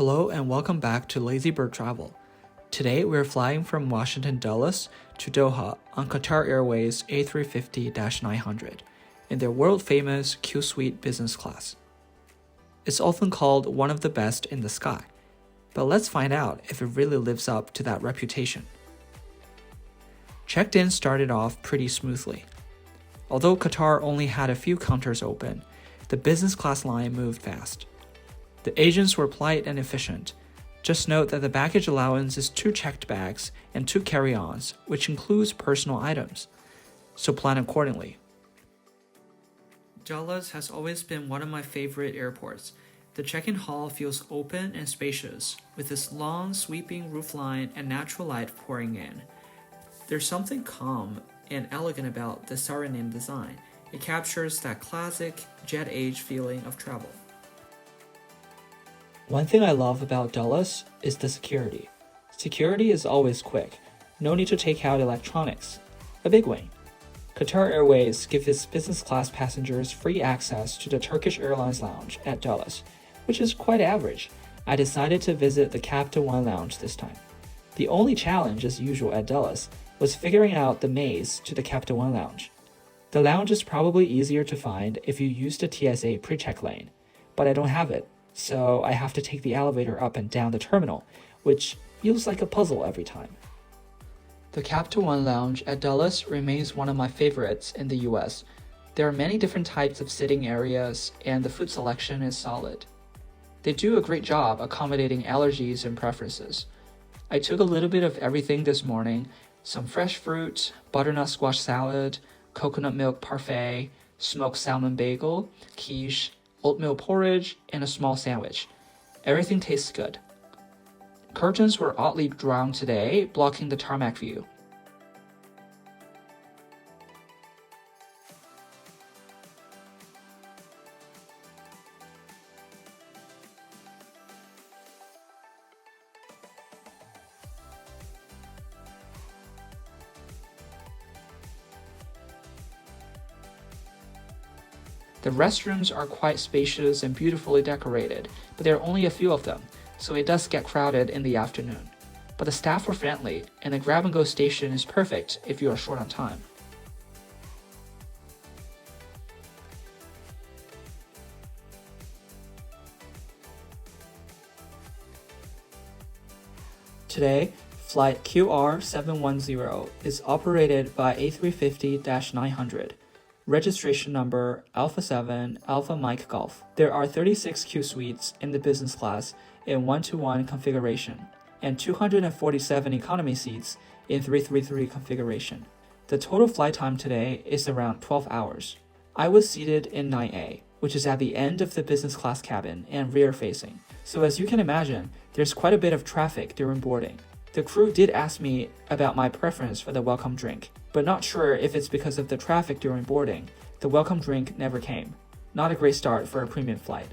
Hello and welcome back to Lazy Bird Travel. Today we're flying from Washington Dulles to Doha on Qatar Airways A350-900 in their world-famous Qsuite business class. It's often called one of the best in the sky, but let's find out if it really lives up to that reputation. Checked-in started off pretty smoothly. Although Qatar only had a few counters open, the business class line moved fast. The agents were polite and efficient. Just note that the baggage allowance is 2 checked bags and 2 carry-ons, which includes personal items, so plan accordingly. Dulles has always been one of my favorite airports. The check-in hall feels open and spacious, with its long, sweeping roofline and natural light pouring in. There's something calm and elegant about the Suriname design. It captures that classic jet-age feeling of travel. One thing I love about Dulles is the security. Security is always quick. No need to take out electronics. A big win. Qatar Airways gives its business class passengers free access to the Turkish Airlines lounge at Dulles, which is quite average. I decided to visit the Captain 1 lounge this time. The only challenge, as usual at Dulles, was figuring out the maze to the Captain 1 lounge. The lounge is probably easier to find if you use the TSA pre-check lane, but I don't have it. So I have to take the elevator up and down the terminal, which feels like a puzzle every time. The Captain 1 Lounge at Dulles remains one of my favorites in the US. There are many different types of sitting areas, and the food selection is solid. They do a great job accommodating allergies and preferences. I took a little bit of everything this morning: some fresh fruit, butternut squash salad, coconut milk parfait, smoked salmon bagel, quiche, oatmeal porridge, and a small sandwich. Everything tastes good. Curtains were oddly drawn today, blocking the tarmac view. The restrooms are quite spacious and beautifully decorated, but there are only a few of them, so it does get crowded in the afternoon. But the staff were friendly, and the grab-and-go station is perfect if you are short on time. Today, flight QR710 is operated by A350-900. Registration number Alpha 7 Alpha Mike Golf. There are 36 Qsuites in the business class in 1-to-1 configuration and 247 economy seats in 333 configuration. The total flight time today is around 12 hours. I was seated in 9A, which is at the end of the business class cabin and rear facing. So as you can imagine, there's quite a bit of traffic during boarding. The crew did ask me about my preference for the welcome drink, but not sure if it's because of the traffic during boarding. The welcome drink never came. Not a great start for a premium flight.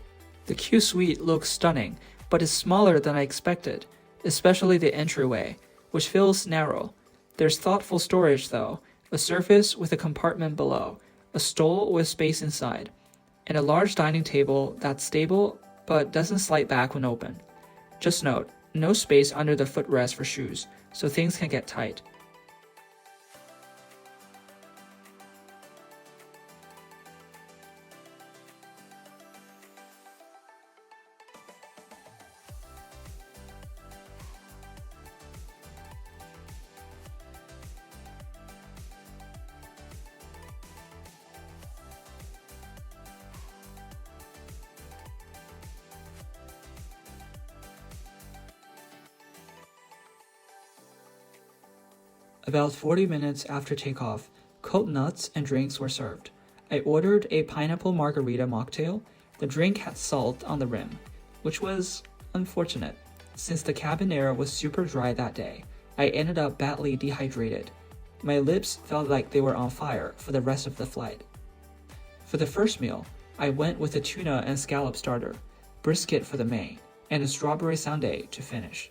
The Qsuite looks stunning, but is smaller than I expected, especially the entryway, which feels narrow. There's thoughtful storage though, a surface with a compartment below, a stall with space inside, and a large dining table that's stable but doesn't slide back when open. Just note, no space under the footrest for shoes, so things can get tight. About 40 minutes after takeoff, cold nuts and drinks were served. I ordered a pineapple margarita mocktail. The drink had salt on the rim, which was unfortunate. Since the cabin air was super dry that day, I ended up badly dehydrated. My lips felt like they were on fire for the rest of the flight. For the first meal, I went with a tuna and scallop starter, brisket for the main, and a strawberry sundae to finish.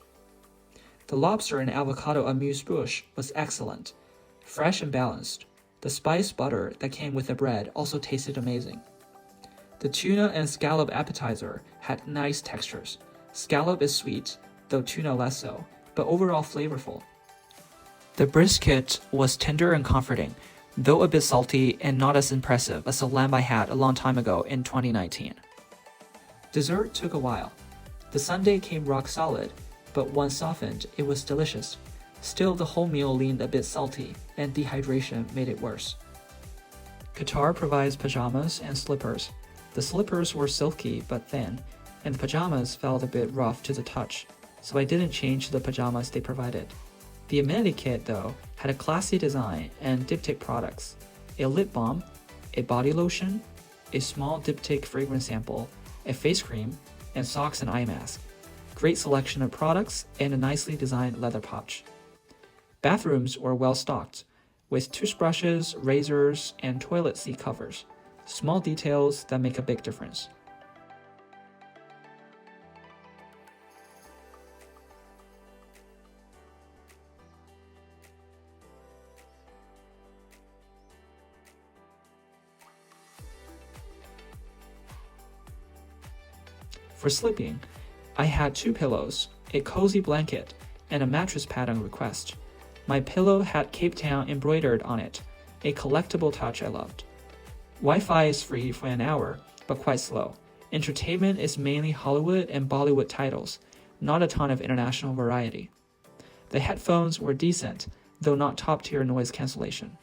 The lobster and avocado amuse-bouche was excellent, fresh and balanced. The spiced butter that came with the bread also tasted amazing. The tuna and scallop appetizer had nice textures, Scallop is sweet, though tuna less so, but overall flavorful. The brisket was tender and comforting, though a bit salty and not as impressive as the lamb I had a long time ago in 2019. Dessert took a while. The sundae came rock solid, but once softened, it was delicious. Still, the whole meal leaned a bit salty, and dehydration made it worse. Qatar provides pajamas and slippers. The slippers were silky but thin, and the pajamas felt a bit rough to the touch, so I didn't change the pajamas they provided. The amenity kit, though, had a classy design and diptych products: a lip balm, a body lotion, a small diptych fragrance sample, a face cream, and socks and eye mask. Great selection of products and a nicely designed leather pouch. Bathrooms were well stocked, with toothbrushes, razors, and toilet seat covers. Small details that make a big difference. For sleeping, I had 2 pillows, a cozy blanket, and a mattress pad on request. My pillow had Cape Town embroidered on it, a collectible touch I loved. Wi-Fi is free for an hour, but quite slow. Entertainment is mainly Hollywood and Bollywood titles, not a ton of international variety. The headphones were decent, though not top-tier noise cancellation.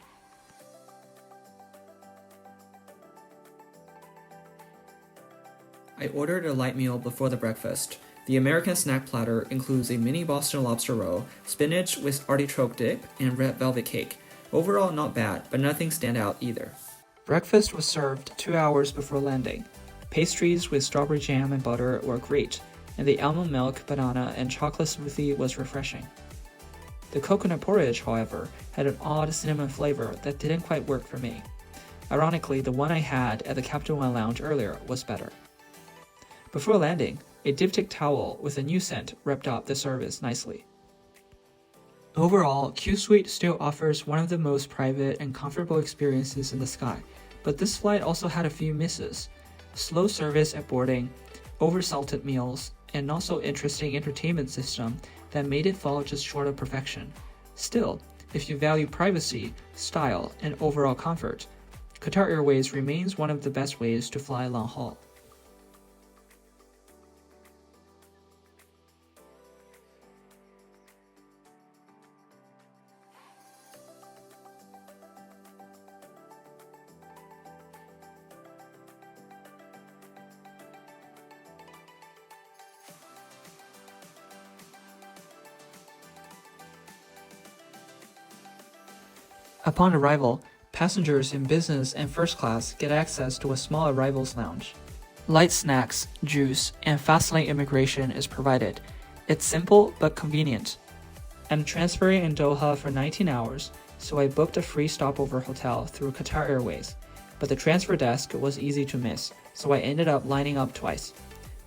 I ordered a light meal before the breakfast. The American snack platter includes a mini Boston lobster roll, spinach with artichoke dip, and red velvet cake. Overall not bad, but nothing stand out either. Breakfast was served 2 hours before landing. Pastries with strawberry jam and butter were great, and the almond milk, banana, and chocolate smoothie was refreshing. The coconut porridge, however, had an odd cinnamon flavor that didn't quite work for me. Ironically, the one I had at the Capital One Lounge earlier was better. Before landing, a diptych towel with a new scent wrapped up the service nicely. Overall, Qsuite still offers one of the most private and comfortable experiences in the sky, but this flight also had a few misses: slow service at boarding, oversalted meals, and not so interesting entertainment system that made it fall just short of perfection. Still, if you value privacy, style, and overall comfort, Qatar Airways remains one of the best ways to fly long haul. Upon arrival, passengers in business and first class get access to a small arrivals lounge. Light snacks, juice, and fast-lane immigration is provided. It's simple but convenient. I'm transferring in Doha for 19 hours, so I booked a free stopover hotel through Qatar Airways, but the transfer desk was easy to miss, so I ended up lining up twice.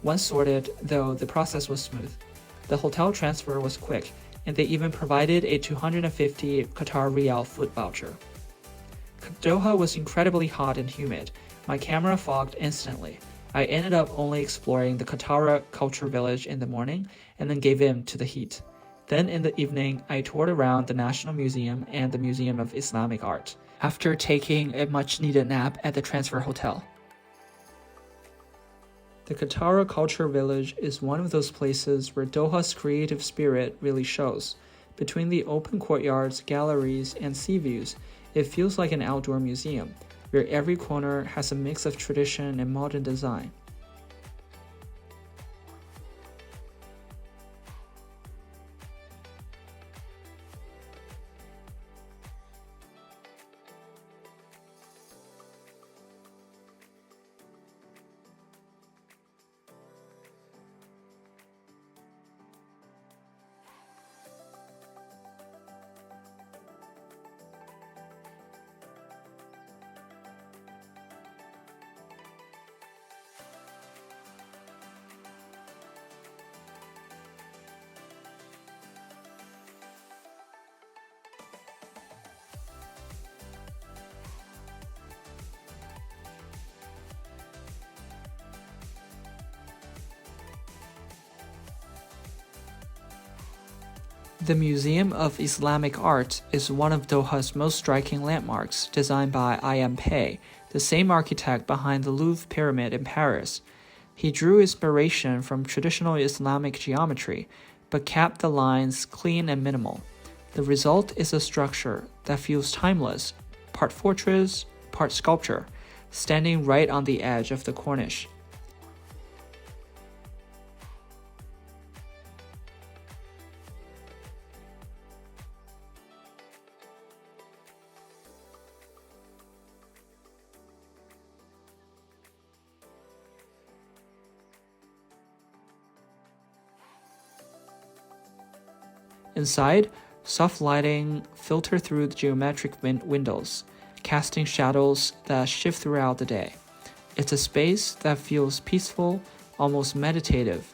Once sorted, though, the process was smooth. The hotel transfer was quick, and they even provided a 250 Qatar Rial food voucher. Doha was incredibly hot and humid. My camera fogged instantly. I ended up only exploring the Katara Culture Village in the morning and then gave in to the heat. Then in the evening, I toured around the National Museum and the Museum of Islamic Art, after taking a much-needed nap at the transfer hotel. The Katara Culture Village is one of those places where Doha's creative spirit really shows. Between the open courtyards, galleries, and sea views, it feels like an outdoor museum, where every corner has a mix of tradition and modern design. The Museum of Islamic Art is one of Doha's most striking landmarks, designed by IMP, the same architect behind the Louvre Pyramid in Paris. He drew inspiration from traditional Islamic geometry, but kept the lines clean and minimal. The result is a structure that feels timeless, part fortress, part sculpture, standing right on the edge of the Corniche. Inside, soft lighting filters through the geometric windows, casting shadows that shift throughout the day. It's a space that feels peaceful, almost meditative.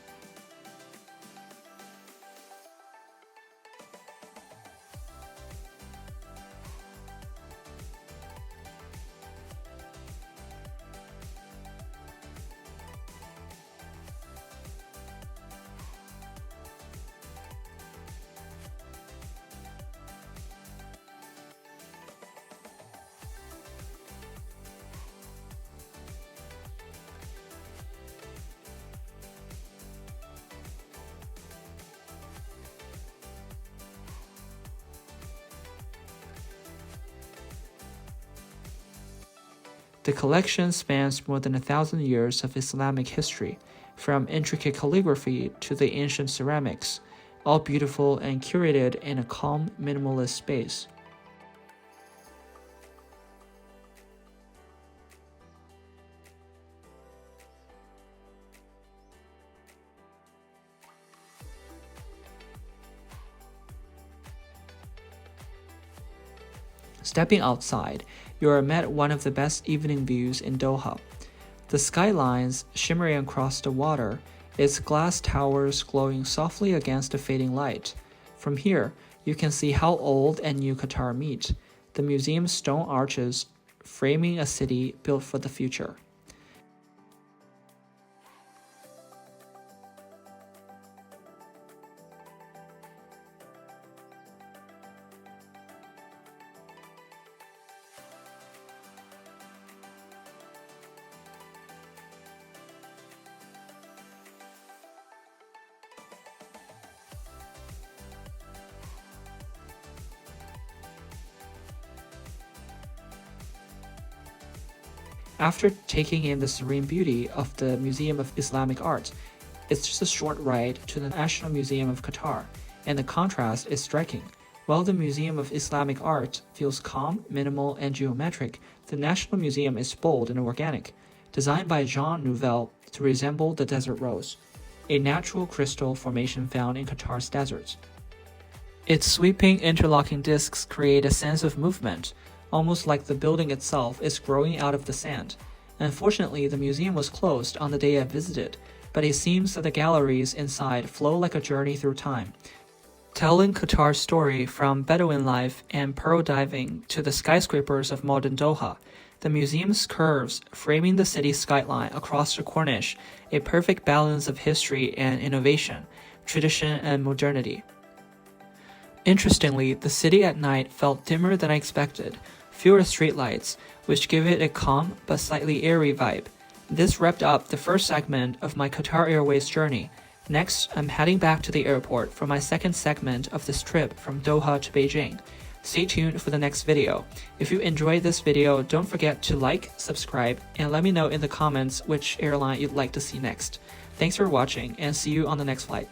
The collection spans more than 1,000 years of Islamic history, from intricate calligraphy to the ancient ceramics, all beautiful and curated in a calm, minimalist space. Stepping outside, you are met one of the best evening views in Doha. The skylines shimmering across the water, its glass towers glowing softly against the fading light. From here, you can see how old and new Qatar meet, the museum's stone arches framing a city built for the future. After taking in the serene beauty of the Museum of Islamic Art, it's just a short ride to the National Museum of Qatar, and the contrast is striking. While the Museum of Islamic Art feels calm, minimal, and geometric, the National Museum is bold and organic, designed by Jean Nouvel to resemble the desert rose, a natural crystal formation found in Qatar's deserts. Its sweeping interlocking discs create a sense of movement, almost like the building itself is growing out of the sand. Unfortunately, the museum was closed on the day I visited, but it seems that the galleries inside flow like a journey through time, telling Qatar's story from Bedouin life and pearl diving to the skyscrapers of modern Doha. The museum's curves framing the city's skyline across the Corniche, a perfect balance of history and innovation, tradition and modernity. Interestingly, the city at night felt dimmer than I expected, fewer streetlights, which give it a calm but slightly airy vibe. This wrapped up the first segment of my Qatar Airways journey. Next, I'm heading back to the airport for my second segment of this trip from Doha to Beijing. Stay tuned for the next video. If you enjoyed this video, don't forget to like, subscribe, and let me know in the comments which airline you'd like to see next. Thanks for watching, and see you on the next flight.